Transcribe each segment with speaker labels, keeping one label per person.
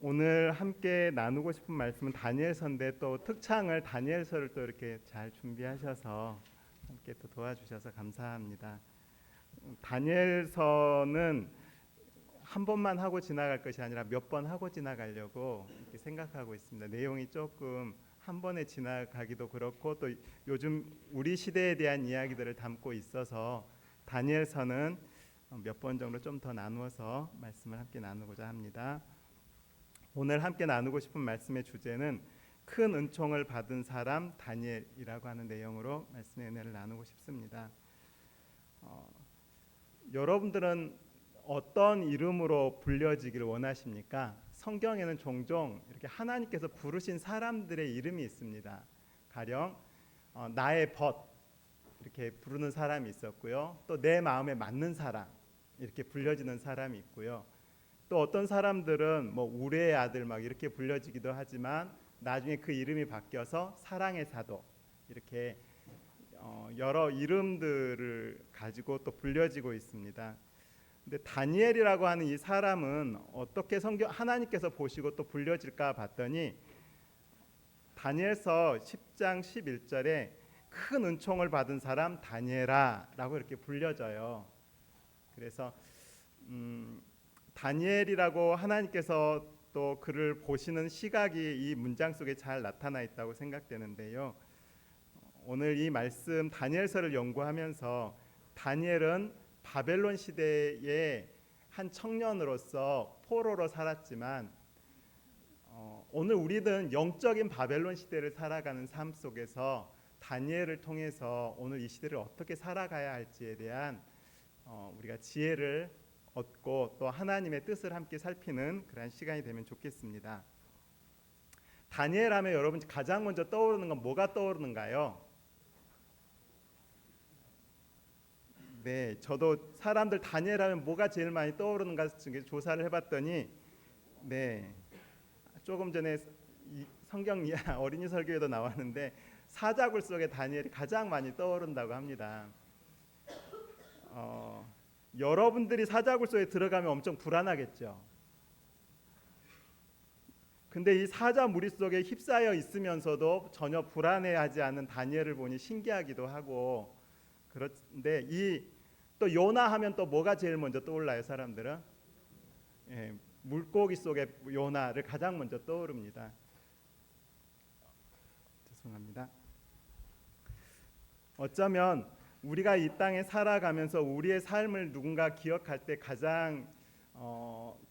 Speaker 1: 오늘 함께 나누고 싶은 말씀은 다니엘서인데 또 특창을 다니엘서를 또 이렇게 잘 준비하셔서 함께 또 도와주셔서 감사합니다. 다니엘서는 한 번만 하고 지나갈 것이 아니라 몇 번 하고 지나가려고 이렇게 생각하고 있습니다. 내용이 조금 한 번에 지나가기도 그렇고 또 요즘 우리 시대에 대한 이야기들을 담고 있어서 다니엘서는 몇 번 정도 좀 더 나누어서 말씀을 함께 나누고자 합니다. 오늘 함께 나누고 싶은 말씀의 주제는 큰 은총을 받은 사람 다니엘이라고 하는 내용으로 말씀의 은혜를 나누고 싶습니다. 여러분들은 어떤 이름으로 불려지기를 원하십니까? 성경에는 종종 이렇게 하나님께서 부르신 사람들의 이름이 있습니다. 가령 나의 벗 이렇게 부르는 사람이 있었고요. 또 내 마음에 맞는 사람 이렇게 불려지는 사람이 있고요. 또 어떤 사람들은 뭐 우레의 아들 막 이렇게 불려지기도 하지만 나중에 그 이름이 바뀌어서 사랑의 사도 이렇게 여러 이름들을 가지고 또 불려지고 있습니다. 근데 다니엘이라고 하는 이 사람은 어떻게 성경 하나님께서 보시고 또 불려질까 봤더니 다니엘서 10장 11절에 큰 은총을 받은 사람 다니엘아라고 이렇게 불려져요. 그래서 다니엘이라고 하나님께서 또 그를 보시는 시각이 이 문장 속에 잘 나타나 있다고 생각되는데요. 오늘 이 말씀 다니엘서를 연구하면서 다니엘은 바벨론 시대의 한 청년으로서 포로로 살았지만 오늘 우리는 영적인 바벨론 시대를 살아가는 삶 속에서 다니엘을 통해서 오늘 이 시대를 어떻게 살아가야 할지에 대한 우리가 지혜를 얻고 또 하나님의 뜻을 함께 살피는 그런 시간이 되면 좋겠습니다. 다니엘 하면 여러분 가장 먼저 떠오르는 건 뭐가 떠오르는가요? 네, 저도 사람들 다니엘 하면 뭐가 제일 많이 떠오르는가 조사를 해봤더니 네, 조금 전에 성경 어린이 설교에도 나왔는데 사자굴 속에 다니엘이 가장 많이 떠오른다고 합니다. 여러분들이 사자굴 속에 들어가면 엄청 불안하겠죠. 근데 이 사자 무리 속에 휩싸여 있으면서도 전혀 불안해하지 않는 다니엘을 보니 신기하기도 하고 그런데 또 요나 하면 또 뭐가 제일 먼저 떠올라요, 사람들은? 예, 물고기 속의 요나를 가장 먼저 떠오릅니다. 죄송합니다. 어쩌면 우리가 이 땅에 살아가면서 우리의 삶을 누군가 기억할 때 가장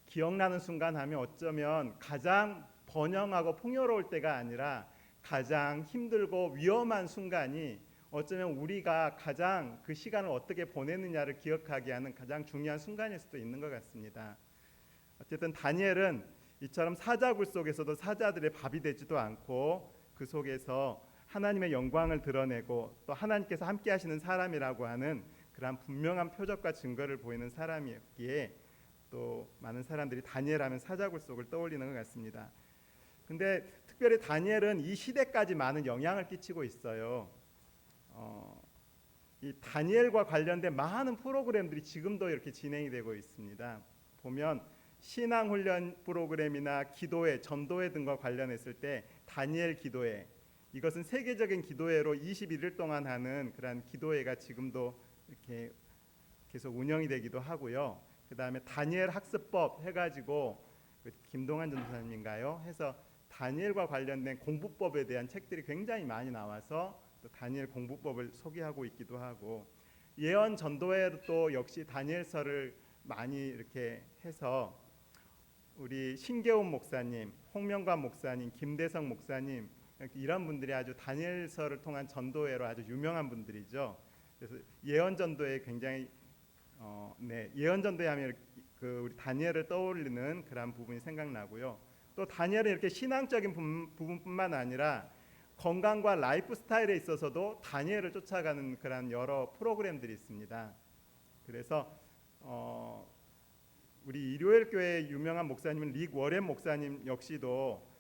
Speaker 1: 기억나는 순간 하면 어쩌면 가장 번영하고 풍요로울 때가 아니라 가장 힘들고 위험한 순간이 어쩌면 우리가 가장 그 시간을 어떻게 보내느냐를 기억하게 하는 가장 중요한 순간일 수도 있는 것 같습니다. 어쨌든 다니엘은 이처럼 사자굴 속에서도 사자들의 밥이 되지도 않고 그 속에서 하나님의 영광을 드러내고 또 하나님께서 함께 하시는 사람이라고 하는 그러한 분명한 표적과 증거를 보이는 사람이었기에 또 많은 사람들이 다니엘 하면 사자굴 속을 떠올리는 것 같습니다. 근데 특별히 다니엘은 이 시대까지 많은 영향을 끼치고 있어요. 이 다니엘과 관련된 많은 프로그램들이 지금도 이렇게 진행이 되고 있습니다. 보면 신앙훈련 프로그램이나 기도회, 전도회 등과 관련했을 때 다니엘 기도회, 이것은 세계적인 기도회로 21일 동안 하는 그런 기도회가 지금도 이렇게 계속 운영이 되기도 하고요. 그 다음에 다니엘 학습법 해가지고 김동환 전도사님인가요? 해서 다니엘과 관련된 공부법에 대한 책들이 굉장히 많이 나와서 또 다니엘 공부법을 소개하고 있기도 하고 예언 전도회도 역시 다니엘서를 많이 이렇게 해서 우리 신계훈 목사님, 홍명관 목사님, 김대성 목사님 이런 분들이 아주 다니엘서를 통한 전도회로 아주 유명한 분들이죠. 그래서 예언 전도회 굉장히 예언 전도회 하면 그 우리 다니엘을 떠올리는 그런 부분이 생각나고요. 또 다니엘은 이렇게 신앙적인 부분뿐만 아니라 건강과 라이프 스타일에 있어서도 다니엘을 쫓아가는 그런 여러 프로그램들이 있습니다. 그래서 우리 일요일 교회 유명한 목사님은 릭 워렌 목사님 역시도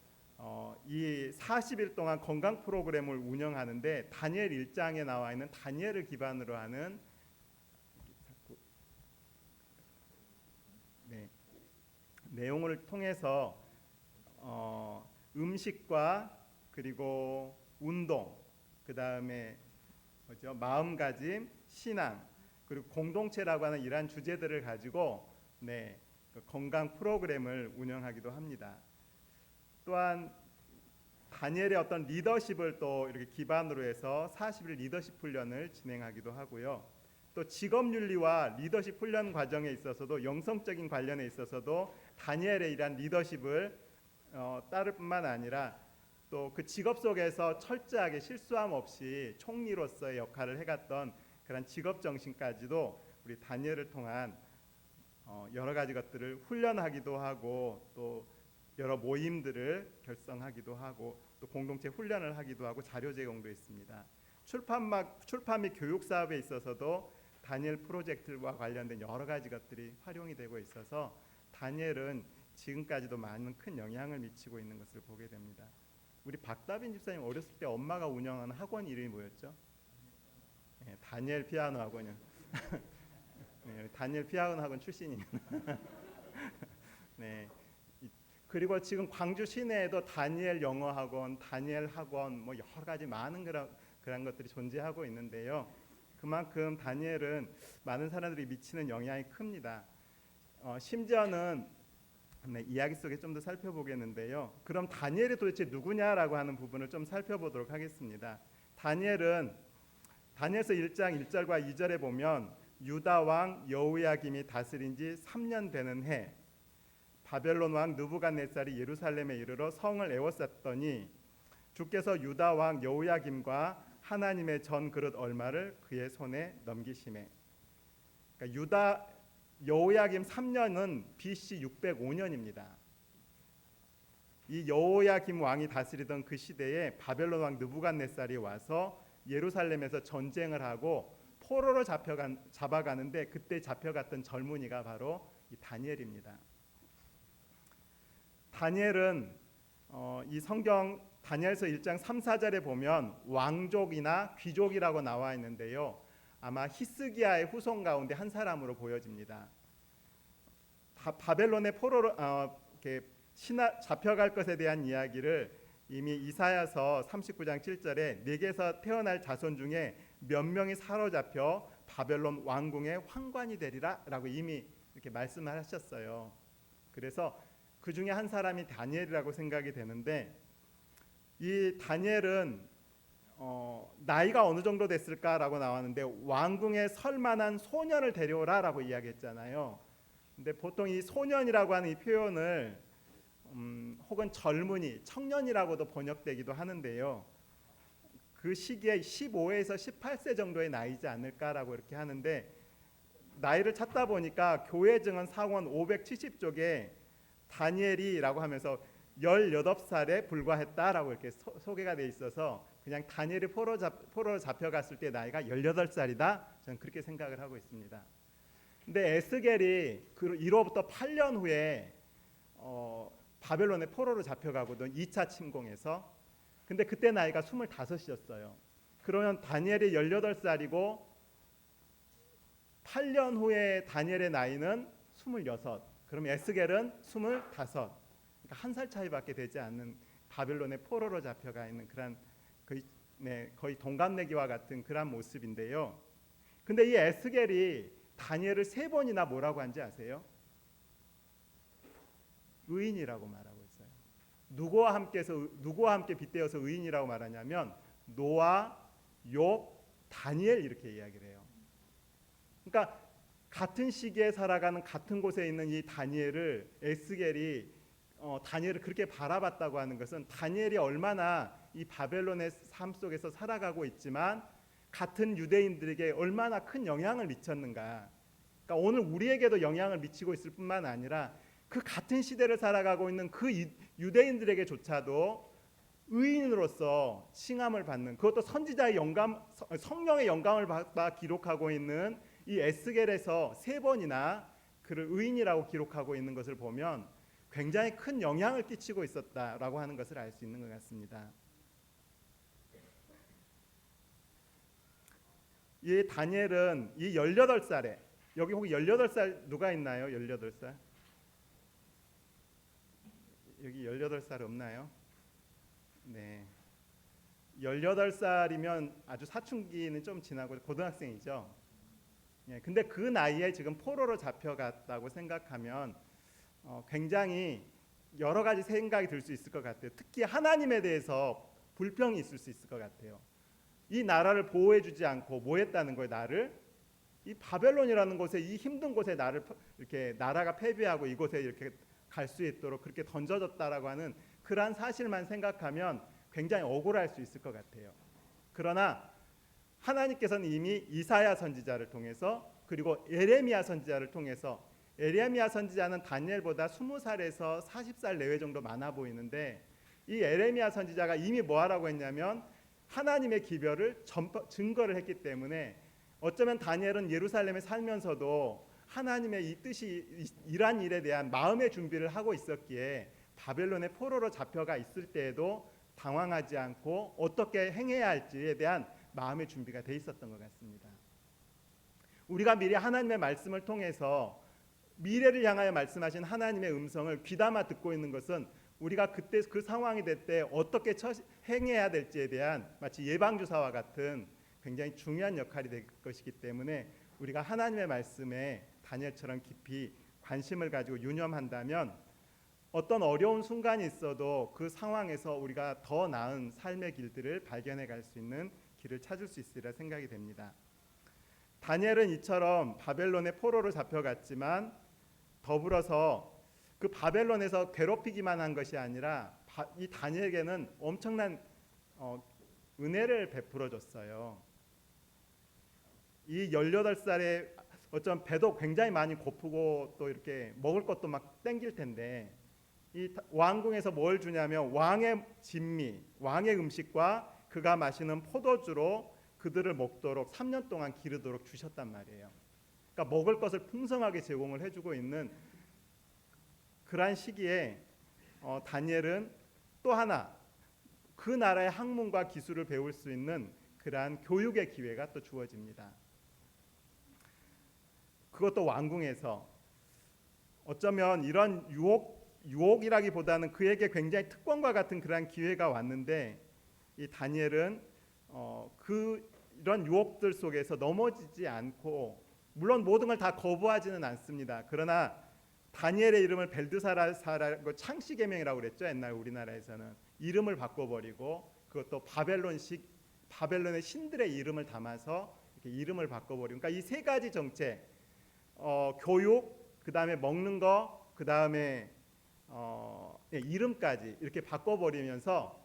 Speaker 1: 이 40일 동안 건강 프로그램을 운영하는데 다니엘 1장에 나와 있는 다니엘을 기반으로 하는 내용을 통해서 음식과 그리고 운동, 그 다음에 뭐죠? 마음가짐, 신앙, 그리고 공동체라고 하는 이러한 주제들을 가지고 그 건강 프로그램을 운영하기도 합니다. 또한 다니엘의 어떤 리더십을 또 이렇게 기반으로 해서 40일 리더십 훈련을 진행하기도 하고요. 또 직업윤리와 리더십 훈련 과정에 있어서도 영성적인 관련에 있어서도 다니엘의 이러한 리더십을 따를 뿐만 아니라 또 그 직업 속에서 철저하게 실수함 없이 총리로서의 역할을 해갔던 그런 직업 정신까지도 우리 다니엘을 통한 여러 가지 것들을 훈련하기도 하고 또 여러 모임들을 결성하기도 하고 또 공동체 훈련을 하기도 하고 자료 제공도 있습니다. 출판 및 교육 사업에 있어서도 다니엘 프로젝트와 관련된 여러 가지 것들이 활용이 되고 있어서 다니엘은 지금까지도 많은 큰 영향을 미치고 있는 것을 보게 됩니다. 우리 박다빈 집사님 어렸을 때 엄마가 운영하는 학원 이름이 뭐였죠? 네, 다니엘 피아노 학원이요. 네, 다니엘 피아노 학원 출신이에요. 네. 그리고 지금 광주 시내에도 다니엘 영어 학원, 다니엘 학원 뭐 여러 가지 많은 그런 것들이 존재하고 있는데요. 그만큼 다니엘은 많은 사람들이 미치는 영향이 큽니다. 심지어는 이야기 속에 좀 더 살펴보겠는데요. 그럼 다니엘이 도대체 누구냐라고 하는 부분을 좀 살펴보도록 하겠습니다. 다니엘서 1장 1절과 2절에 보면 유다 왕 여호야김이 다스린 지 3년 되는 해 바벨론 왕 느부갓네살이 예루살렘에 이르러 성을 에워쌌더니 주께서 유다 왕 여호야김과 하나님의 전 그릇 얼마를 그의 손에 넘기시매. 그러니까 유다 여호야김 3년은 BC 605년입니다. 이 여호야김 왕이 다스리던 그 시대에 바벨론 왕 느부갓네살이 와서 예루살렘에서 전쟁을 하고 포로로 잡아가는데 그때 잡혀갔던 젊은이가 바로 이 다니엘입니다. 다니엘은 이 성경 다니엘서 1장 3, 4절에 보면 왕족이나 귀족이라고 나와 있는데요. 아마 히스기야의 후손 가운데 한 사람으로 보여집니다. 바벨론의 포로로 잡혀갈 것에 대한 이야기를 이미 이사야서 39장 7절에 내게서 태어날 자손 중에 몇 명이 사로잡혀 바벨론 왕궁의 황관이 되리라라고 이미 이렇게 말씀을 하셨어요. 그래서 그 중에 한 사람이 다니엘이라고 생각이 되는데 이 다니엘은 나이가 어느 정도 됐을까라고 나왔는데 왕궁에 설 만한 소년을 데려오라라고 이야기했잖아요. 근데 보통 이 소년이라고 하는 이 표현을 혹은 젊은이, 청년이라고도 번역되기도 하는데요. 그 시기에 15에서 18세 정도의 나이지 않을까라고 이렇게 하는데 나이를 찾다 보니까 교회 증언 상원 570쪽에 다니엘이라고 하면서 18살에 불과했다라고 이렇게 소개가 돼 있어서 그냥 다니엘이 포로로 잡혀갔을 때 나이가 18살이다. 저는 그렇게 생각을 하고 있습니다. 근데 에스겔이 이로부터 8년 후에 바벨론의 포로로 잡혀가거든. 2차 침공에서. 근데 그때 나이가 25이었어요. 그러면 다니엘이 18살이고 8년 후에 다니엘의 나이는 26. 그럼 에스겔은 25. 그러니까 한 살 차이밖에 되지 않는 바벨론의 포로로 잡혀가 있는 그런 거의 동갑내기와 같은 그런 모습인데요. 근데 이 에스겔이 다니엘을 3번이나 뭐라고 한지 아세요? 의인이라고 말하고 있어요. 누구와 함께 빗대어서 의인이라고 말하냐면 노아, 욥, 다니엘 이렇게 이야기를 해요. 그러니까 같은 시기에 살아가는 같은 곳에 있는 이 다니엘을 에스겔이 다니엘을 그렇게 바라봤다고 하는 것은 다니엘이 얼마나 이 바벨론의 삶 속에서 살아가고 있지만 같은 유대인들에게 얼마나 큰 영향을 미쳤는가. 그러니까 오늘 우리에게도 영향을 미치고 있을 뿐만 아니라 그 같은 시대를 살아가고 있는 그 유대인들에게조차도 의인으로서 칭함을 받는, 그것도 선지자의 영감, 성령의 영감을 받아 기록하고 있는 이 에스겔에서 3번이나 그를 의인이라고 기록하고 있는 것을 보면 굉장히 큰 영향을 끼치고 있었다라고 하는 것을 알 수 있는 것 같습니다. 이 다니엘은 이 18살에, 여기 혹시 18살 누가 있나요? 18살? 여기 18살 없나요? 네. 18살이면 아주 사춘기는 좀 지나고 고등학생이죠. 예, 근데 그 나이에 지금 포로로 잡혀갔다고 생각하면 굉장히 여러 가지 생각이 들 수 있을 것 같아요. 특히 하나님에 대해서 불평이 있을 수 있을 것 같아요. 이 나라를 보호해주지 않고 뭐 했다는 거예요? 나를 이 바벨론이라는 곳에, 이 힘든 곳에 나를 이렇게 나라가 패배하고 이곳에 이렇게 갈 수 있도록 그렇게 던져졌다라고 하는 그러한 사실만 생각하면 굉장히 억울할 수 있을 것 같아요. 그러나 하나님께서는 이미 이사야 선지자를 통해서 그리고 에레미야 선지자를 통해서, 에레미야 선지자는 다니엘보다 20살에서 40살 내외 정도 많아 보이는데, 이 에레미야 선지자가 이미 뭐 하라고 했냐면 하나님의 기별을 증거를 했기 때문에, 어쩌면 다니엘은 예루살렘에 살면서도 하나님의 이 뜻이 이란 일에 대한 마음의 준비를 하고 있었기에 바벨론의 포로로 잡혀가 있을 때에도 당황하지 않고 어떻게 행해야 할지에 대한 마음의 준비가 돼 있었던 것 같습니다. 우리가 미리 하나님의 말씀을 통해서 미래를 향하여 말씀하신 하나님의 음성을 귀담아 듣고 있는 것은 우리가 그때 그 상황이 될 때 어떻게 행해야 될지에 대한 마치 예방주사와 같은 굉장히 중요한 역할이 될 것이기 때문에, 우리가 하나님의 말씀에 다니엘처럼 깊이 관심을 가지고 유념한다면 어떤 어려운 순간이 있어도 그 상황에서 우리가 더 나은 삶의 길들을 발견해 갈 수 있는 길을 찾을 수 있으리라 생각이 됩니다. 다니엘은 이처럼 바벨론의 포로로 잡혀갔지만 더불어서 그 바벨론에서 괴롭히기만 한 것이 아니라 이 다니엘에게는 엄청난 은혜를 베풀어 줬어요. 이 18살에 어쩌면 배도 굉장히 많이 고프고 또 이렇게 먹을 것도 막 땡길 텐데, 이 왕궁에서 뭘 주냐면 왕의 진미, 왕의 음식과 그가 마시는 포도주로 그들을 먹도록 3년 동안 기르도록 주셨단 말이에요. 그러니까 먹을 것을 풍성하게 제공을 해주고 있는 그러한 시기에 다니엘은 또 하나 그 나라의 학문과 기술을 배울 수 있는 그러한 교육의 기회가 또 주어집니다. 그것도 왕궁에서. 어쩌면 이런 유혹이라기보다는 그에게 굉장히 특권과 같은 그러한 기회가 왔는데, 이 다니엘은 이런 유혹들 속에서 넘어지지 않고, 물론 모든 걸 다 거부하지는 않습니다. 그러나 다니엘의 이름을 벨드사라고 창씨 계명이라고 그랬죠. 옛날 우리나라에서는 이름을 바꿔버리고, 그것도 바벨론의 신들의 이름을 담아서 이렇게 이름을 바꿔버리고, 그러니까 이 세 가지 정책, 교육, 그 다음에 먹는 거, 그 다음에 이름까지 이렇게 바꿔버리면서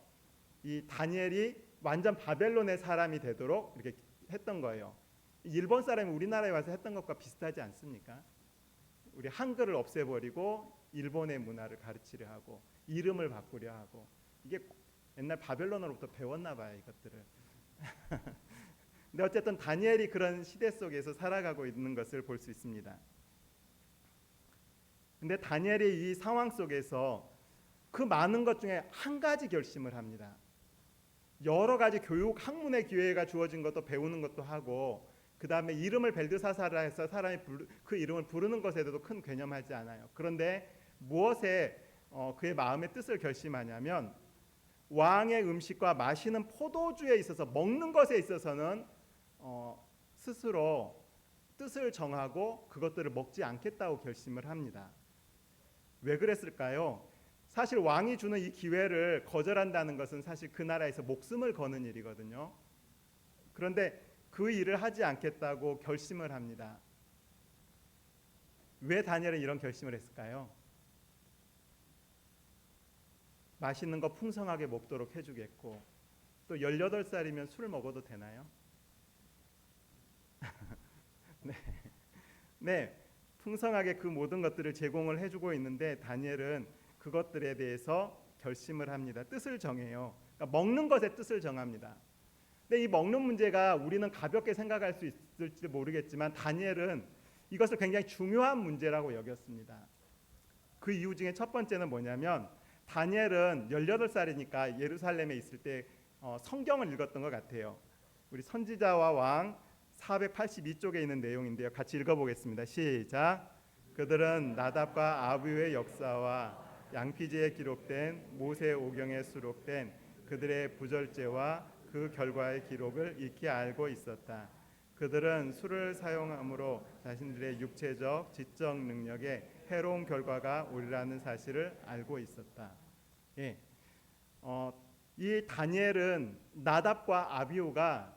Speaker 1: 이 다니엘이 완전 바벨론의 사람이 되도록 이렇게 했던 거예요. 일본 사람이 우리나라에 와서 했던 것과 비슷하지 않습니까? 우리 한글을 없애버리고 일본의 문화를 가르치려 하고 이름을 바꾸려 하고, 이게 옛날 바벨론으로부터 배웠나 봐요, 이것들을. 근데 어쨌든 다니엘이 그런 시대 속에서 살아가고 있는 것을 볼 수 있습니다. 근데 다니엘이 이 상황 속에서 그 많은 것 중에 한 가지 결심을 합니다. 여러 가지 교육 학문의 기회가 주어진 것도 배우는 것도 하고, 그 다음에 이름을 벨드사사라 해서 사람이 그 이름을 부르는 것에도 큰 개념하지 않아요. 그런데 무엇에 그의 마음의 뜻을 결심하냐면, 왕의 음식과 마시는 포도주에 있어서, 먹는 것에 있어서는 스스로 뜻을 정하고 그것들을 먹지 않겠다고 결심을 합니다. 왜 그랬을까요? 사실 왕이 주는 이 기회를 거절한다는 것은 사실 그 나라에서 목숨을 거는 일이거든요. 그런데 그 일을 하지 않겠다고 결심을 합니다. 왜 다니엘은 이런 결심을 했을까요? 맛있는 거 풍성하게 먹도록 해주겠고, 또 18살이면 술 먹어도 되나요? 네, 풍성하게 그 모든 것들을 제공을 해주고 있는데 다니엘은 그것들에 대해서 결심을 합니다. 뜻을 정해요. 그러니까 먹는 것에 뜻을 정합니다. 근데 이 먹는 문제가 우리는 가볍게 생각할 수 있을지 모르겠지만 다니엘은 이것을 굉장히 중요한 문제라고 여겼습니다. 그 이유 중에 첫 번째는 뭐냐면, 다니엘은 18살이니까 예루살렘에 있을 때 성경을 읽었던 것 같아요. 우리 선지자와 왕 482쪽에 있는 내용인데요. 같이 읽어보겠습니다. 시작. 그들은 나답과 아비후의 역사와 양피지에 기록된 모세 오경에 수록된 그들의 부절제와 그 결과의 기록을 익히 알고 있었다. 그들은 술을 사용함으로 자신들의 육체적, 지적 능력에 해로운 결과가 오리라는 사실을 알고 있었다. 예, 이 다니엘은 나답과 아비후가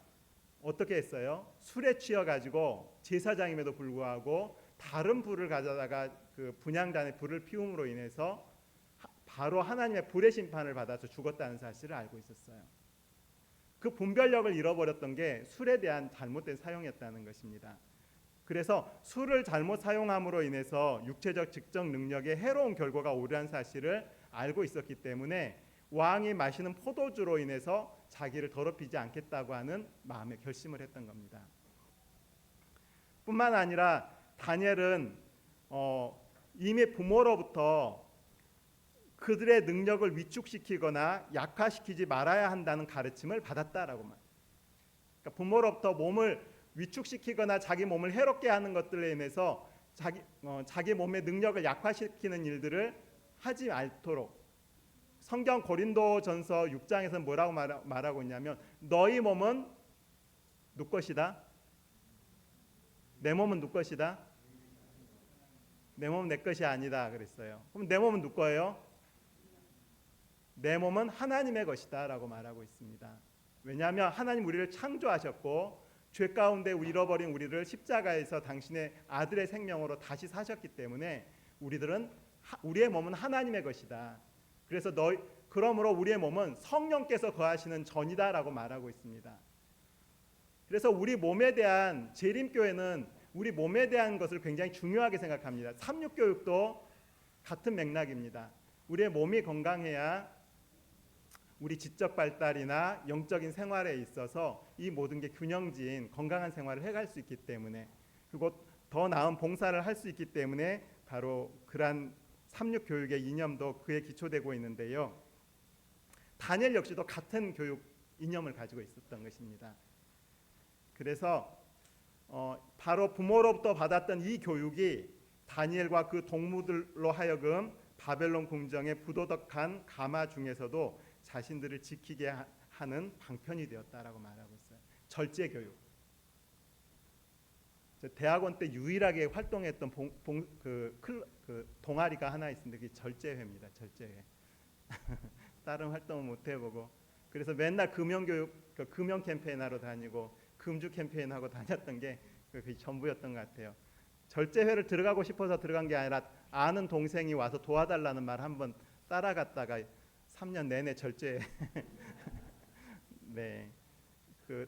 Speaker 1: 어떻게 했어요? 술에 취해가지고 제사장임에도 불구하고 다른 불을 가져다가 그 분향단에 불을 피움으로 인해서 바로 하나님의 불의 심판을 받아서 죽었다는 사실을 알고 있었어요. 그 분별력을 잃어버렸던 게 술에 대한 잘못된 사용이었다는 것입니다. 그래서 술을 잘못 사용함으로 인해서 육체적 직접 능력에 해로운 결과가 오리라는 사실을 알고 있었기 때문에 왕이 마시는 포도주로 인해서 자기를 더럽히지 않겠다고 하는 마음의 결심을 했던 겁니다. 뿐만 아니라 다니엘은 이미 부모로부터 그들의 능력을 위축시키거나 약화시키지 말아야 한다는 가르침을 받았다라고 말. 그러니까 부모로부터 몸을 위축시키거나 자기 몸을 해롭게 하는 것들에 인해서 자기 몸의 능력을 약화시키는 일들을 하지 않도록 성경 고린도전서 6장에서는 뭐라고 말하고 있냐면 너희 몸은 누구 것이다? 내 몸은 누구 것이다? 내 몸은 내 것이 아니다 그랬어요. 그럼 내 몸은 누구 거예요? 내 몸은 하나님의 것이다 라고 말하고 있습니다. 왜냐하면 하나님 우리를 창조하셨고 죄 가운데 잃어버린 우리를 십자가에서 당신의 아들의 생명으로 다시 사셨기 때문에 우리의 몸은 하나님의 것이다. 그래서 그러므로 우리의 몸은 성령께서 거하시는 전이다라고 말하고 있습니다. 그래서 우리 몸에 대한 재림교회는 우리 몸에 대한 것을 굉장히 중요하게 생각합니다. 삼육교육도 같은 맥락입니다. 우리의 몸이 건강해야 우리 지적 발달이나 영적인 생활에 있어서 이 모든 게 균형진 건강한 생활을 해갈 수 있기 때문에 그리고 더 나은 봉사를 할 수 있기 때문에 바로 그러한 삼육교육의 이념도 그에 기초되고 있는데요. 다니엘 역시도 같은 교육 이념을 가지고 있었던 것입니다. 그래서 바로 부모로부터 받았던 이 교육이 다니엘과 그 동무들로 하여금 바벨론 궁정의 부도덕한 가마 중에서도 자신들을 지키게 하는 방편이 되었다라고 말하고 있어요. 절제 교육. 대학원 때 유일하게 활동했던 동아리가 하나 있는데 그게 절제회입니다. 절제회. 다른 활동은 못 해보고 그래서 맨날 금연교육, 금연 캠페인하러 다니고 금주 캠페인하고 다녔던 게 그게 전부였던 것 같아요. 절제회를 들어가고 싶어서 들어간 게 아니라 아는 동생이 와서 도와달라는 말 한번 따라갔다가 3년 내내 절제. 네, 그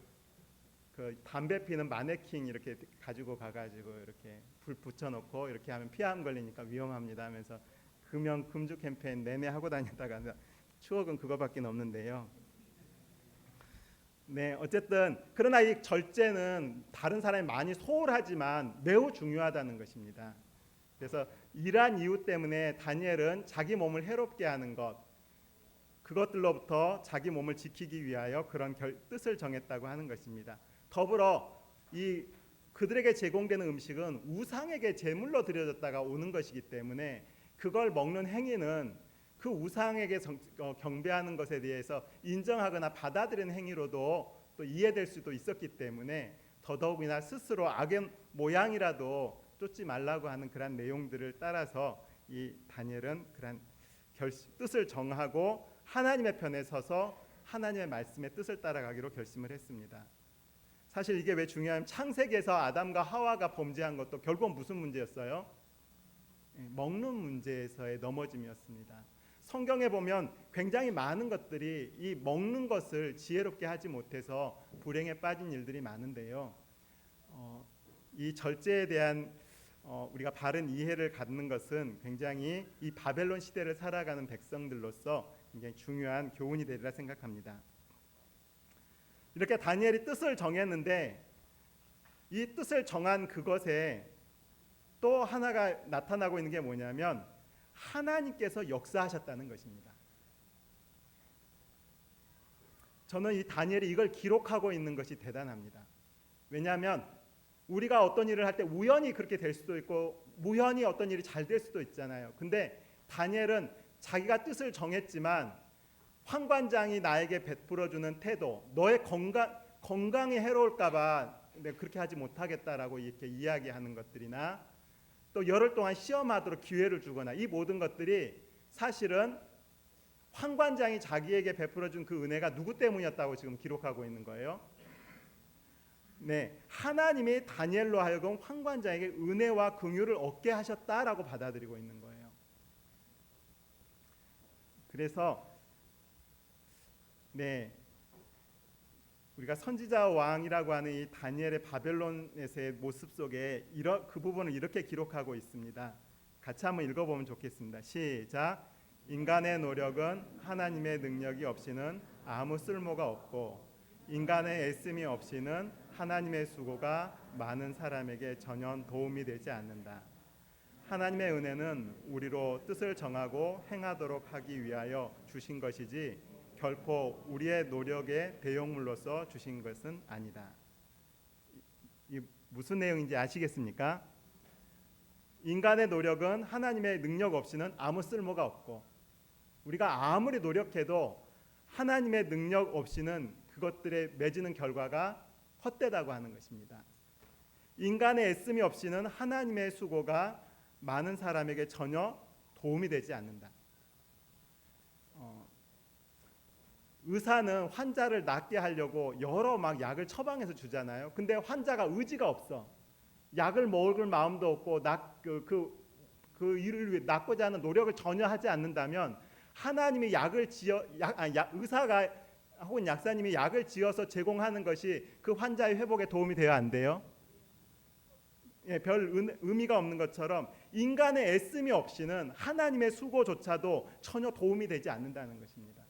Speaker 1: 담배 피는 마네킹 이렇게 가지고 가가지고 이렇게 불 붙여놓고 이렇게 하면 피암 걸리니까 위험합니다 하면서 금주 캠페인 내내 하고 다녔다가 추억은 그거밖에 없는데요. 네, 어쨌든 그러나 이 절제는 다른 사람이 많이 소홀하지만 매우 중요하다는 것입니다. 그래서 이러한 이유 때문에 다니엘은 자기 몸을 해롭게 하는 것 그것들로부터 자기 몸을 지키기 위하여 그런 뜻을 정했다고 하는 것입니다. 더불어 이 그들에게 제공되는 음식은 우상에게 제물로 드려졌다가 오는 것이기 때문에 그걸 먹는 행위는 그 우상에게 경배하는 것에 대해서 인정하거나 받아들이는 행위로도 또 이해될 수도 있었기 때문에 더더욱이나 스스로 악의 모양이라도 쫓지 말라고 하는 그런 내용들을 따라서 이 다니엘은 그런 뜻을 정하고 하나님의 편에 서서 하나님의 말씀의 뜻을 따라가기로 결심을 했습니다. 사실 이게 왜 중요하냐면 창세기에서 아담과 하와가 범죄한 것도 결국 무슨 문제였어요? 먹는 문제에서의 넘어짐이었습니다. 성경에 보면 굉장히 많은 것들이 이 먹는 것을 지혜롭게 하지 못해서 불행에 빠진 일들이 많은데요. 이 절제에 대한 우리가 바른 이해를 갖는 것은 굉장히 이 바벨론 시대를 살아가는 백성들로서 굉장히 중요한 교훈이 되리라 생각합니다. 이렇게 다니엘이 뜻을 정했는데 이 뜻을 정한 그것에 또 하나가 나타나고 있는 게 뭐냐면 하나님께서 역사하셨다는 것입니다. 저는 이 다니엘이 이걸 기록하고 있는 것이 대단합니다. 왜냐하면 우리가 어떤 일을 할 때 우연히 그렇게 될 수도 있고 무연히 어떤 일이 잘 될 수도 있잖아요. 근데 다니엘은 자기가 뜻을 정했지만 환관장이 나에게 베풀어주는 태도, 너의 건강에 해로울까봐 내가 그렇게 하지 못하겠다라고 이렇게 이야기하는 것들이나, 또 열흘 동안 시험하도록 기회를 주거나, 이 모든 것들이 사실은 환관장이 자기에게 베풀어준 그 은혜가 누구 때문이었다고 지금 기록하고 있는 거예요. 네, 하나님이 다니엘로 하여금 환관장에게 은혜와 긍휼을 얻게 하셨다라고 받아들이고 있는 거예요. 그래서 네, 우리가 선지자 왕이라고 하는 이 다니엘의 바벨론에서의 모습 속에 그 부분을 이렇게 기록하고 있습니다. 같이 한번 읽어보면 좋겠습니다. 시작. 인간의 노력은 하나님의 능력이 없이는 아무 쓸모가 없고, 인간의 애씀이 없이는 하나님의 수고가 많은 사람에게 전혀 도움이 되지 않는다. 하나님의 은혜는 우리로 뜻을 정하고 행하도록 하기 위하여 주신 것이지 결코 우리의 노력의 대용물로서 주신 것은 아니다. 이 무슨 내용인지 아시겠습니까? 인간의 노력은 하나님의 능력 없이는 아무 쓸모가 없고, 우리가 아무리 노력해도 하나님의 능력 없이는 그것들에 맺는 결과가 헛되다고 하는 것입니다. 인간의 애씀이 없이는 하나님의 수고가 많은 사람에게 전혀 도움이 되지 않는다. 의사는 환자를 낫게 하려고 여러 막 약을 처방해서 주잖아요. 근데 환자가 의지가 없어. 약을 먹을 마음도 없고 그 일을 위해 낫고자 하는 노력을 전혀 하지 않는다면, 하나님이 의사가 혹은 약사님이 약을 지어서 제공하는 것이 그 환자의 회복에 도움이 돼요, 안 돼요? 예, 별 의미가 없는 것처럼 인간의 애씀이 없이는 하나님의 수고조차도 전혀 도움이 되지 않는다는 것입니다.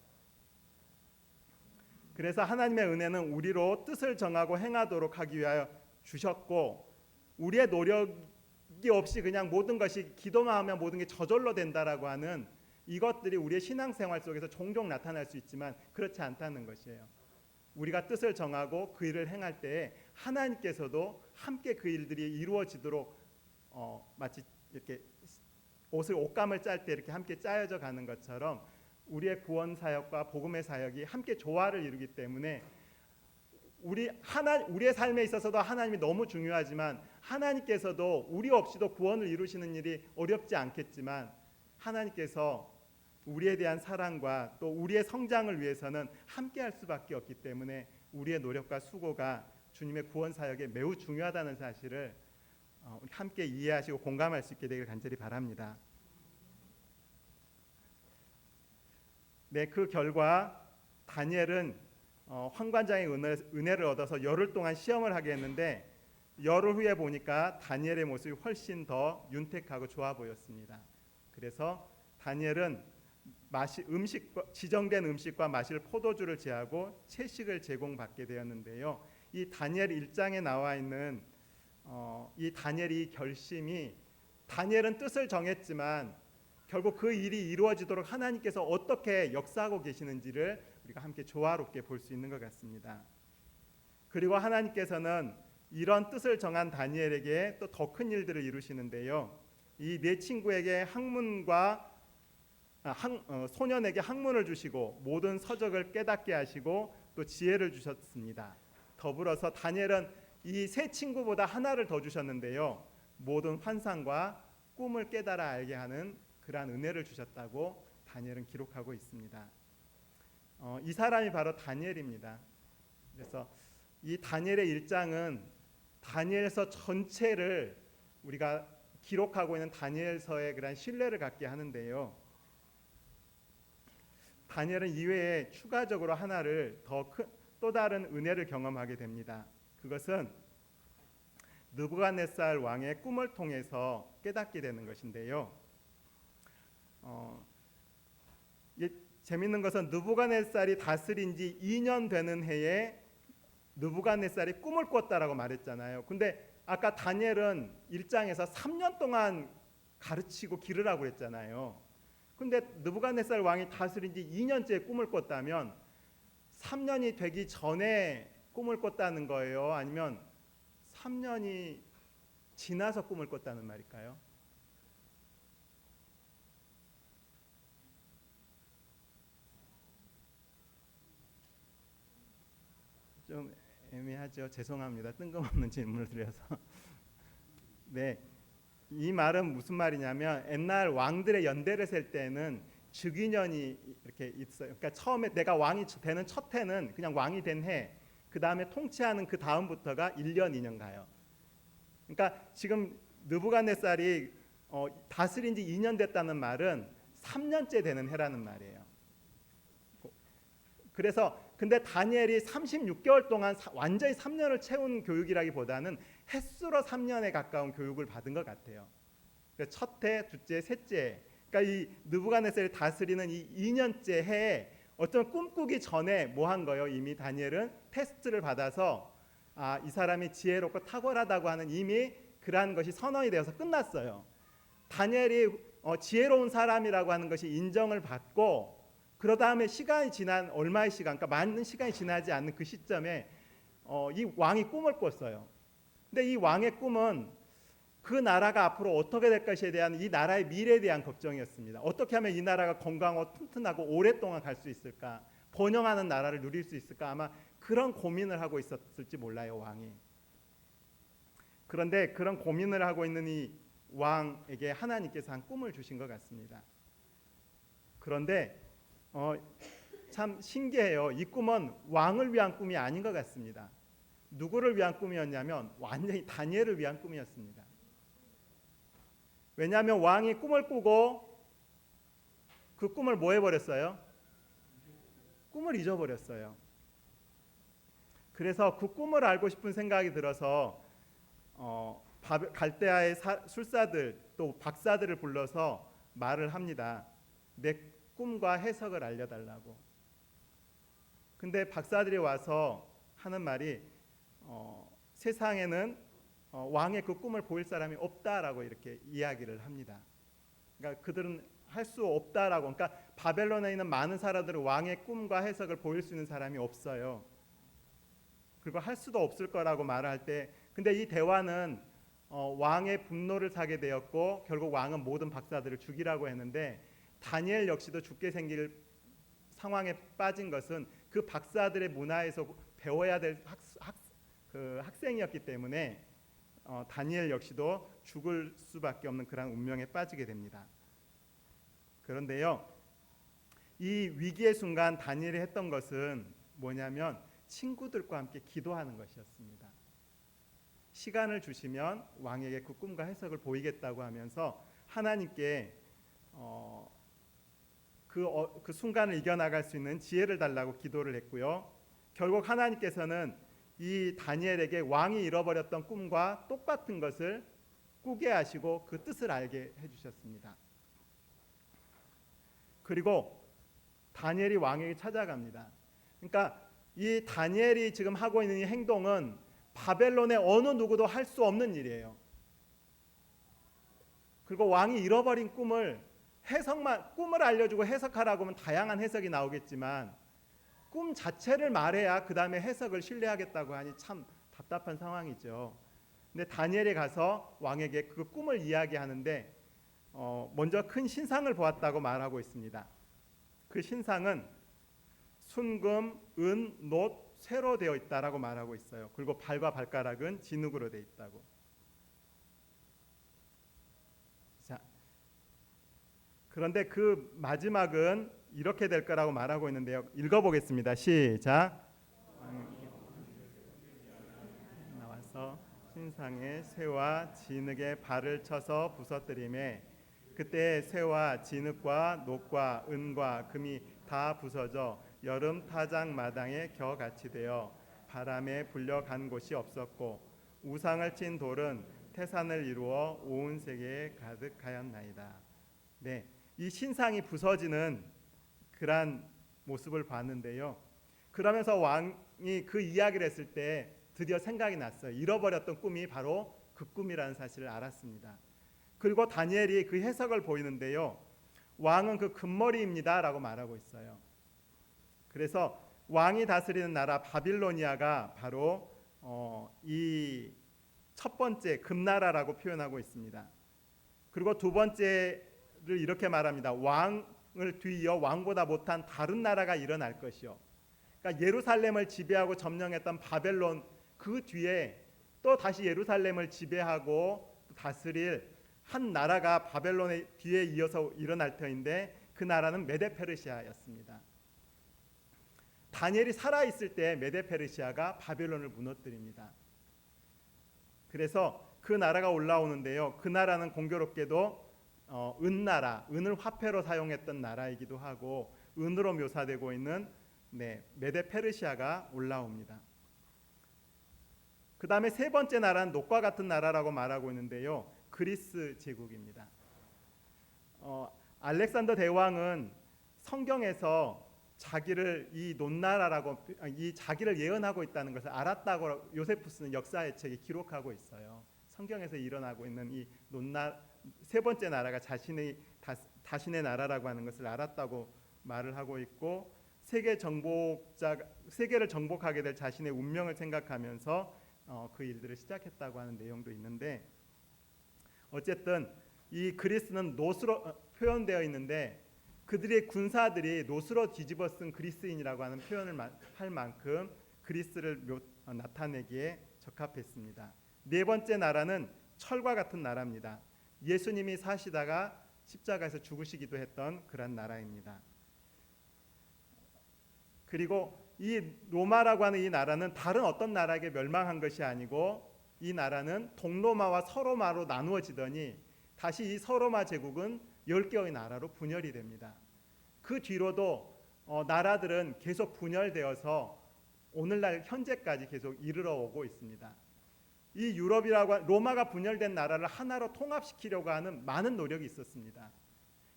Speaker 1: 그래서 하나님의 은혜는 우리로 뜻을 정하고 행하도록 하기 위하여 주셨고, 우리의 노력이 없이 그냥 모든 것이 기도만 하면 모든 게 저절로 된다라고 하는 이것들이 우리의 신앙생활 속에서 종종 나타날 수 있지만 그렇지 않다는 것이에요. 우리가 뜻을 정하고 그 일을 행할 때에 하나님께서도 함께 그 일들이 이루어지도록 마치 이렇게 옷감을 짤 때 이렇게 함께 짜여져 가는 것처럼 우리의 구원 사역과 복음의 사역이 함께 조화를 이루기 때문에 우리의 삶에 있어서도 하나님이 너무 중요하지만, 하나님께서도 우리 없이도 구원을 이루시는 일이 어렵지 않겠지만, 하나님께서 우리에 대한 사랑과 또 우리의 성장을 위해서는 함께 할 수밖에 없기 때문에 우리의 노력과 수고가 주님의 구원 사역에 매우 중요하다는 사실을 함께 이해하시고 공감할 수 있게 되길 간절히 바랍니다. 네, 그 결과 다니엘은 환관장의 은혜를 얻어서 열흘 동안 시험을 하게 했는데, 열흘 후에 보니까 다니엘의 모습이 훨씬 더 윤택하고 좋아 보였습니다. 그래서 다니엘은 지정된 음식과 마실 포도주를 제하고 채식을 제공받게 되었는데요. 이 다니엘 1장에 나와 있는 이 다니엘의 결심이, 다니엘은 뜻을 정했지만 결국 그 일이 이루어지도록 하나님께서 어떻게 역사하고 계시는지를 우리가 함께 조화롭게 볼 수 있는 것 같습니다. 그리고 하나님께서는 이런 뜻을 정한 다니엘에게 또 더 큰 일들을 이루시는데요. 이 네 친구에게 소년에게 학문을 주시고 모든 서적을 깨닫게 하시고 또 지혜를 주셨습니다. 더불어서 다니엘은 이 세 친구보다 하나를 더 주셨는데요. 모든 환상과 꿈을 깨달아 알게 하는 그러한 은혜를 주셨다고 다니엘은 기록하고 있습니다. 이 사람이 바로 다니엘입니다. 그래서 이 다니엘의 1장은 다니엘서 전체를 우리가 기록하고 있는 다니엘서의 그런 신뢰를 갖게 하는데요. 다니엘은 이외에 추가적으로 하나를 또 다른 은혜를 경험하게 됩니다. 그것은 느부갓네살 왕의 꿈을 통해서 깨닫게 되는 것인데요. 재밌는 것은 느부갓네살이 다스린 지 2년 되는 해에 느부갓네살이 꿈을 꿨다라고 말했잖아요. 근데 아까 다니엘은 1장에서 3년 동안 가르치고 기르라고 했잖아요. 근데 느부갓네살 왕이 다스린 지 2년째 꿈을 꿨다면 3년이 되기 전에 꿈을 꿨다는 거예요? 아니면 3년이 지나서 꿈을 꿨다는 말일까요? 애매하죠. 죄송합니다. 뜬금없는 질문을 드려서. 네, 이 말은 무슨 말이냐면 옛날 왕들의 연대를 셀 때는 즉위년이 이렇게 있어요. 그러니까 처음에 내가 왕이 되는 첫 해는 그냥 왕이 된 해, 그 다음에 통치하는 그 다음부터가 1년, 2년 가요. 그러니까 지금 느부갓네살이 다스린 지 2년 됐다는 말은 3년째 되는 해라는 말이에요. 그래서 근데 다니엘이 36개월 동안 완전히 3년을 채운 교육이라기보다는 횟수로 3년에 가까운 교육을 받은 것 같아요. 첫 해, 둘째, 셋째. 그러니까 이 느부갓네살이 다스리는 이 2년째 해에 어떤 꿈꾸기 전에 뭐 한 거예요? 이미 다니엘은 테스트를 받아서 이 사람이 지혜롭고 탁월하다고 하는 이미 그러한 것이 선언이 되어서 끝났어요. 다니엘이 지혜로운 사람이라고 하는 것이 인정을 받고 그러 다음에 시간이 지난 얼마의 시간, 그러니까 많은 시간이 지나지 않는 그 시점에 이 왕이 꿈을 꿨어요. 근데 이 왕의 꿈은 그 나라가 앞으로 어떻게 될 것에 대한 이 나라의 미래에 대한 걱정이었습니다. 어떻게 하면 이 나라가 건강하고 튼튼하고 오랫동안 갈 수 있을까? 번영하는 나라를 누릴 수 있을까? 아마 그런 고민을 하고 있었을지 몰라요, 왕이. 그런데 그런 고민을 하고 있는 이 왕에게 하나님께서 한 꿈을 주신 것 같습니다. 그런데 참 신기해요. 이 꿈은 왕을 위한 꿈이 아닌 것 같습니다. 누구를 위한 꿈이었냐면 완전히 다니엘을 위한 꿈이었습니다. 왜냐하면 왕이 꿈을 꾸고 그 꿈을 뭐 해버렸어요? 꿈을 잊어버렸어요. 그래서 그 꿈을 알고 싶은 생각이 들어서 갈대아의 술사들 또 박사들을 불러서 말을 합니다. 내 꿈과 해석을 알려달라고. 근데 박사들이 와서 하는 말이 세상에는 왕의 그 꿈을 보일 사람이 없다라고 이렇게 이야기를 합니다. 그러니까 그들은 할 수 없다라고. 그러니까 바벨론에 있는 많은 사람들은 왕의 꿈과 해석을 보일 수 있는 사람이 없어요. 그리고 할 수도 없을 거라고 말할 때, 근데 이 대화는 왕의 분노를 사게 되었고 결국 왕은 모든 박사들을 죽이라고 했는데 다니엘 역시도 죽게 생길 상황에 빠진 것은 그 박사들의 문화에서 배워야 될 학생이었기 때문에 다니엘 역시도 죽을 수밖에 없는 그런 운명에 빠지게 됩니다. 그런데요, 이 위기의 순간 다니엘이 했던 것은 뭐냐면 친구들과 함께 기도하는 것이었습니다. 시간을 주시면 왕에게 그 꿈과 해석을 보이겠다고 하면서 하나님께 그 순간을 이겨나갈 수 있는 지혜를 달라고 기도를 했고요. 결국 하나님께서는 이 다니엘에게 왕이 잃어버렸던 꿈과 똑같은 것을 꾸게 하시고 그 뜻을 알게 해주셨습니다. 그리고 다니엘이 왕에게 찾아갑니다. 그러니까 이 다니엘이 지금 하고 있는 이 행동은 바벨론의 어느 누구도 할 수 없는 일이에요. 그리고 왕이 잃어버린 꿈을 알려주고 해석하라고 하면 다양한 해석이 나오겠지만 꿈 자체를 말해야 그 다음에 해석을 신뢰하겠다고 하니 참 답답한 상황이죠. 근데 다니엘이 가서 왕에게 그 꿈을 이야기하는데 먼저 큰 신상을 보았다고 말하고 있습니다. 그 신상은 순금, 은, 놋, 쇠로 되어 있다라고 말하고 있어요. 그리고 발과 발가락은 진흙으로 되어 있다고. 자, 그런데 그 마지막은 이렇게 될 거라고 말하고 있는데요. 읽어보겠습니다. 시작. 나와서 신상의 쇠와 진흙에 발을 쳐서 부서뜨리매 그때 쇠와 진흙과 녹과 은과 금이 다 부서져 여름 타작 마당에 겨같이 되어 바람에 불려간 곳이 없었고 우상을 친 돌은 태산을 이루어 온 세계에 가득하였나이다. 네, 이 신상이 부서지는 그러한 모습을 봤는데요. 그러면서 왕이 그 이야기를 했을 때 드디어 생각이 났어요. 잃어버렸던 꿈이 바로 그 꿈이라는 사실을 알았습니다. 그리고 다니엘이 그 해석을 보이는데요. 왕은 그 금머리입니다라고 말하고 있어요. 그래서 왕이 다스리는 나라 바빌로니아가 바로 이 첫 번째 금나라라고 표현하고 있습니다. 그리고 두 번째를 이렇게 말합니다. 왕을 뒤이어 왕보다 못한 다른 나라가 일어날 것이요. 그러니까 예루살렘을 지배하고 점령했던 바벨론 그 뒤에 또 다시 예루살렘을 지배하고 다스릴 한 나라가 바벨론의 뒤에 이어서 일어날 터인데 그 나라는 메데페르시아였습니다. 다니엘이 살아있을 때 메데페르시아가 바벨론을 무너뜨립니다. 그래서 그 나라가 올라오는데요. 그 나라는 공교롭게도 은나라, 은을 화폐로 사용했던 나라이기도 하고 은으로 묘사되고 있는 메데페르시아가 올라옵니다. 그 다음에 세 번째 나라는 녹과 같은 나라라고 말하고 있는데요. 그리스 제국입니다. 알렉산더 대왕은 성경에서 자기를 이 논나라라고 이 자기를 예언하고 있다는 것을 알았다고 요세푸스는 역사의 책에 기록하고 있어요. 성경에서 일어나고 있는 이 세 번째 나라가 자신의 나라라고 하는 것을 알았다고 말을 하고 있고 세계를 정복하게 될 자신의 운명을 생각하면서 그 일들을 시작했다고 하는 내용도 있는데 어쨌든 이 그리스는 노스로 표현되어 있는데 그들의 군사들이 노스로 뒤집어 쓴 그리스인이라고 하는 표현을 할 만큼 그리스를 나타내기에 적합했습니다. 네 번째 나라는 철과 같은 나라입니다. 예수님이 사시다가 십자가에서 죽으시기도 했던 그런 나라입니다. 그리고 이 로마라고 하는 이 나라는 다른 어떤 나라에게 멸망한 것이 아니고 이 나라는 동로마와 서로마로 나누어지더니 다시 이 서로마 제국은 10개의 나라로 분열이 됩니다. 그 뒤로도 나라들은 계속 분열되어서 오늘날 현재까지 계속 이르러 오고 있습니다. 이 로마가 분열된 나라를 하나로 통합시키려고 하는 많은 노력이 있었습니다.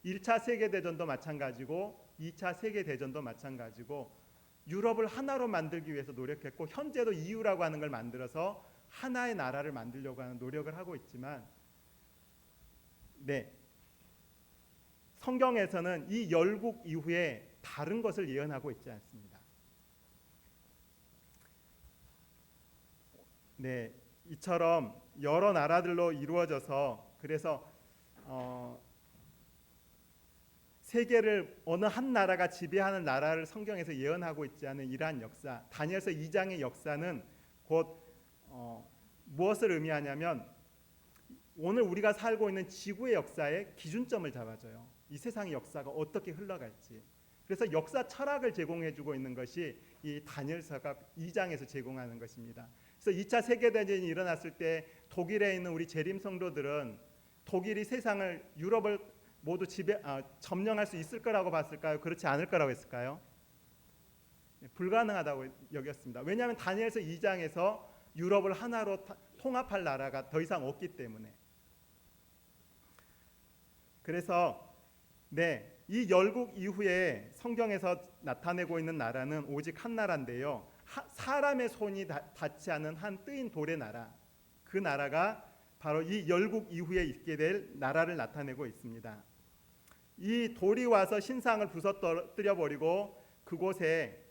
Speaker 1: 1차 세계대전도 마찬가지고 2차 세계대전도 마찬가지고 유럽을 하나로 만들기 위해서 노력했고 현재도 EU라고 하는 걸 만들어서 하나의 나라를 만들려고 하는 노력을 하고 있지만 성경에서는 이 열국 이후에 다른 것을 예언하고 있지 않습니다. 이처럼 여러 나라들로 이루어져서 그래서 세계를 어느 한 나라가 지배하는 나라를 성경에서 예언하고 있지 않은 이러한 역사, 다니엘서 2장의 역사는 곧 무엇을 의미하냐면 오늘 우리가 살고 있는 지구의 역사의 기준점을 잡아줘요. 이 세상의 역사가 어떻게 흘러갈지. 그래서 역사 철학을 제공해주고 있는 것이 이 다니엘서가 2장에서 제공하는 것입니다. 그래서 2차 세계대전이 일어났을 때 독일에 있는 우리 재림 성도들은 독일이 세상을 유럽을 모두 점령할 수 있을 거라고 봤을까요? 그렇지 않을 거라고 했을까요? 불가능하다고 여겼습니다. 왜냐하면 다니엘서 2장에서 유럽을 하나로 통합할 나라가 더 이상 없기 때문에. 그래서 이 열국 이후에 성경에서 나타내고 있는 나라는 오직 한 나라인데요. 사람의 손이 닿지 않은 한 뜨인 돌의 나라, 그 나라가 바로 이 열국 이후에 있게 될 나라를 나타내고 있습니다. 이 돌이 와서 신상을 부서뜨려 버리고 그곳에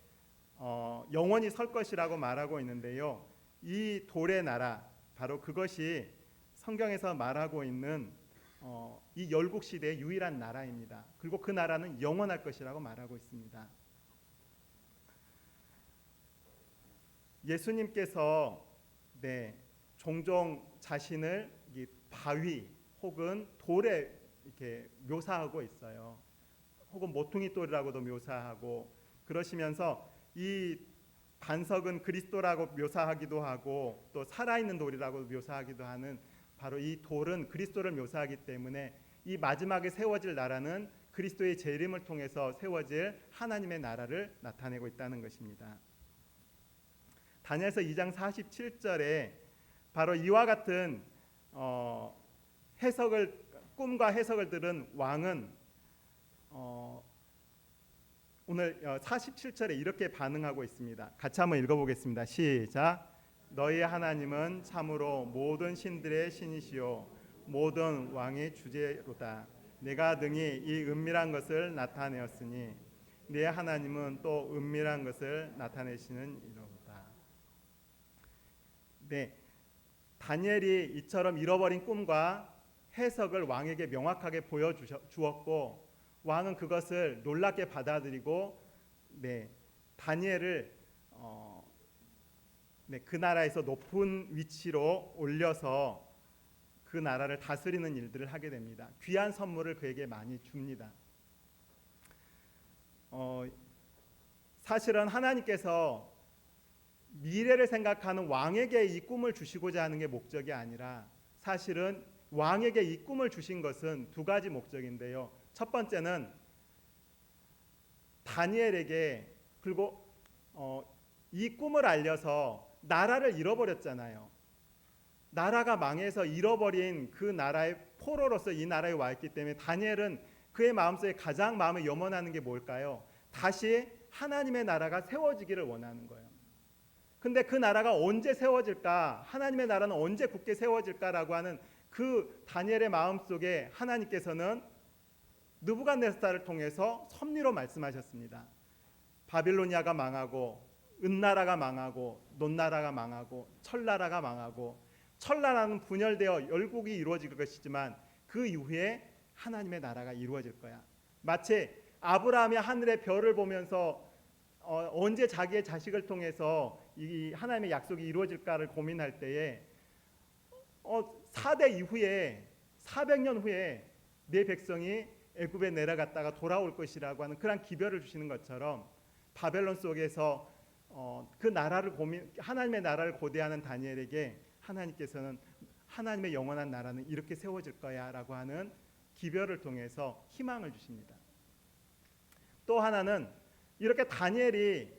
Speaker 1: 영원히 설 것이라고 말하고 있는데요. 이 돌의 나라, 바로 그것이 성경에서 말하고 있는 이 열국 시대의 유일한 나라입니다. 그리고 그 나라는 영원할 것이라고 말하고 있습니다. 예수님께서 종종 자신을 바위 혹은 돌에 이렇게 묘사하고 있어요. 혹은 모퉁이 돌이라고도 묘사하고 그러시면서 이 반석은 그리스도라고 묘사하기도 하고 또 살아있는 돌이라고 묘사하기도 하는 바로 이 돌은 그리스도를 묘사하기 때문에 이 마지막에 세워질 나라는 그리스도의 재림을 통해서 세워질 하나님의 나라를 나타내고 있다는 것입니다. 다니엘서 2장 47절에 바로 이와 같은 꿈과 해석을 들은 왕은 오늘 47절에 이렇게 반응하고 있습니다. 같이 한번 읽어보겠습니다. 시작. 너희 하나님은 참으로 모든 신들의 신이시요 모든 왕의 주제로다. 내가 능히 이 은밀한 것을 나타내었으니 네 하나님은 또 은밀한 것을 나타내시는 이로다. 다니엘이 이처럼 잃어버린 꿈과 해석을 왕에게 명확하게 보여주었고 왕은 그것을 놀랍게 받아들이고 다니엘을 그 나라에서 높은 위치로 올려서 그 나라를 다스리는 일들을 하게 됩니다. 귀한 선물을 그에게 많이 줍니다. 사실은 하나님께서 미래를 생각하는 왕에게 이 꿈을 주시고자 하는 게 목적이 아니라 사실은 왕에게 이 꿈을 주신 것은 두 가지 목적인데요. 첫 번째는 다니엘에게, 그리고 이 꿈을 알려서 나라를 잃어버렸잖아요. 나라가 망해서 잃어버린 그 나라의 포로로서 이 나라에 와 있기 때문에 다니엘은 그의 마음속에 가장 마음에 염원하는 게 뭘까요? 다시 하나님의 나라가 세워지기를 원하는 거예요. 근데 그 나라가 언제 세워질까? 하나님의 나라는 언제 굳게 세워질까라고 하는 그 다니엘의 마음속에 하나님께서는 느부갓네살을 통해서 섭리로 말씀하셨습니다. 바빌로니아가 망하고 은나라가 망하고 놋나라가 망하고 철나라가 망하고, 철나라는 분열되어 열국이 이루어질 것이지만 그 이후에 하나님의 나라가 이루어질 거야. 마치 아브라함이 하늘의 별을 보면서 언제 자기의 자식을 통해서 이 하나님의 약속이 이루어질까를 고민할 때에 4대 이후에 400년 후에 내 백성이 애굽에 내려갔다가 돌아올 것이라고 하는 그런 기별을 주시는 것처럼 바벨론 속에서 그 나라를 하나님의 나라를 고대하는 다니엘에게 하나님께서는 하나님의 영원한 나라는 이렇게 세워질 거야라고 하는 기별을 통해서 희망을 주십니다. 또 하나는 이렇게 다니엘이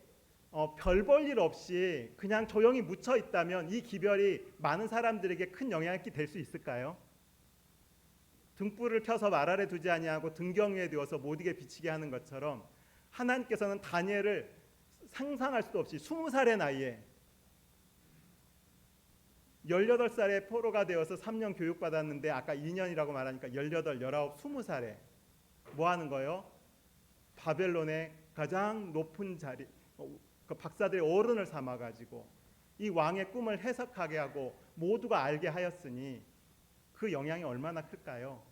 Speaker 1: 별 볼 일 없이 그냥 조용히 묻혀 있다면 이 기별이 많은 사람들에게 큰 영향이 될 수 있을까요? 등불을 켜서 말 아래 두지 아니하고 등경 위에 두어서 못 이게 비치게 하는 것처럼 하나님께서는 다니엘을 상상할 수도 없이 20살의 나이에 18살에 포로가 되어서 3년 교육받았는데 아까 2년이라고 말하니까 18, 19, 20살에 뭐 하는 거예요? 바벨론의 가장 높은 자리, 그 박사들의 어른을 삼아가지고 이 왕의 꿈을 해석하게 하고 모두가 알게 하였으니 그 영향이 얼마나 클까요?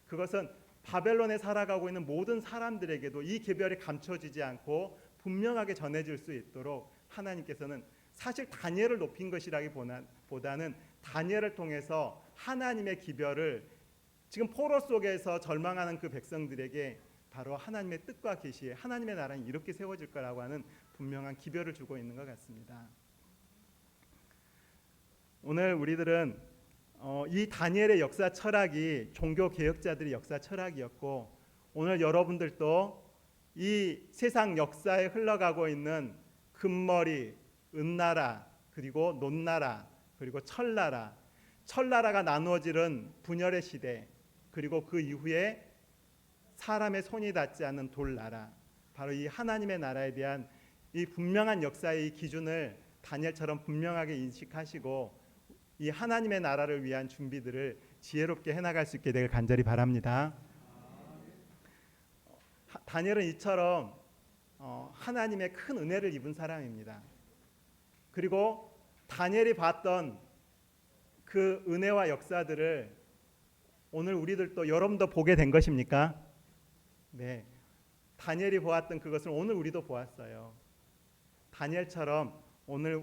Speaker 1: 그것은 바벨론에 살아가고 있는 모든 사람들에게도 이 계별이 감춰지지 않고 분명하게 전해질 수 있도록 하나님께서는 사실 다니엘을 높인 것이라기보다는 다니엘을 통해서 하나님의 기별을 지금 포로 속에서 절망하는 그 백성들에게 바로 하나님의 뜻과 계시에 하나님의 나라는 이렇게 세워질 거라고 하는 분명한 기별을 주고 있는 것 같습니다. 오늘 우리들은 이 다니엘의 역사 철학이 종교 개혁자들의 역사 철학이었고, 오늘 여러분들도 이 세상 역사에 흘러가고 있는 금머리, 은나라, 그리고 놋나라, 그리고 철나라가 나누어지는 분열의 시대, 그리고 그 이후에 사람의 손이 닿지 않는 돌나라, 바로 이 하나님의 나라에 대한 이 분명한 역사의 기준을 다니엘처럼 분명하게 인식하시고 이 하나님의 나라를 위한 준비들을 지혜롭게 해나갈 수 있게 되길 간절히 바랍니다. 다니엘은 이처럼 하나님의 큰 은혜를 입은 사람입니다. 그리고 다니엘이 봤던 그 은혜와 역사들을 오늘 우리들도 여러분도 보게 된 것입니까? 네, 다니엘이 보았던 그것을 오늘 우리도 보았어요. 다니엘처럼 오늘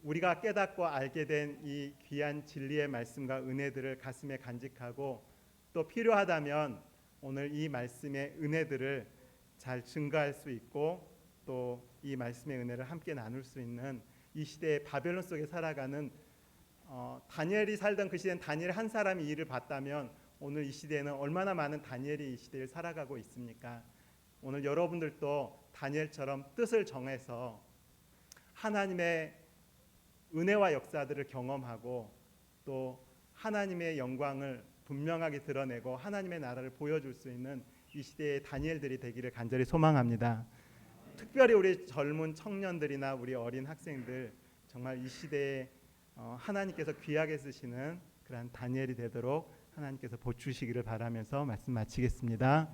Speaker 1: 우리가 깨닫고 알게 된 이 귀한 진리의 말씀과 은혜들을 가슴에 간직하고 또 필요하다면 오늘 이 말씀의 은혜들을 잘 증거할 수 있고 또 이 말씀의 은혜를 함께 나눌 수 있는 이 시대의 바벨론 속에 살아가는 다니엘이 살던 그 시대는 다니엘 한 사람이 이 일을 봤다면 오늘 이 시대에는 얼마나 많은 다니엘이 이 시대를 살아가고 있습니까? 오늘 여러분들도 다니엘처럼 뜻을 정해서 하나님의 은혜와 역사들을 경험하고 또 하나님의 영광을 분명하게 드러내고 하나님의 나라를 보여줄 수 있는 이 시대의 다니엘들이 되기를 간절히 소망합니다. 특별히 우리 젊은 청년들이나 우리 어린 학생들 정말 이 시대에 하나님께서 귀하게 쓰시는 그런 다니엘이 되도록 하나님께서 보충시기를 바라면서 말씀 마치겠습니다.